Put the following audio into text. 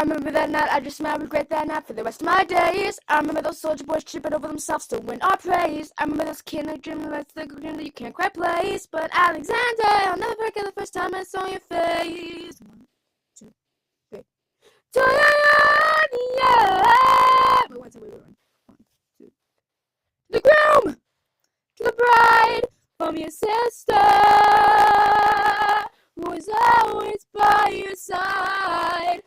I remember that night, I just smiled regret that night for the rest of my days. I remember those soldier boys tripping over themselves to win our praise. I remember those kids dreaming that's the dream that you can't quite place. But Alexander, I'll never forget the first time I saw your face. 1, 2, 3. Wait. 1, 2. To the groom, to the bride, from your sister, who is always by your side.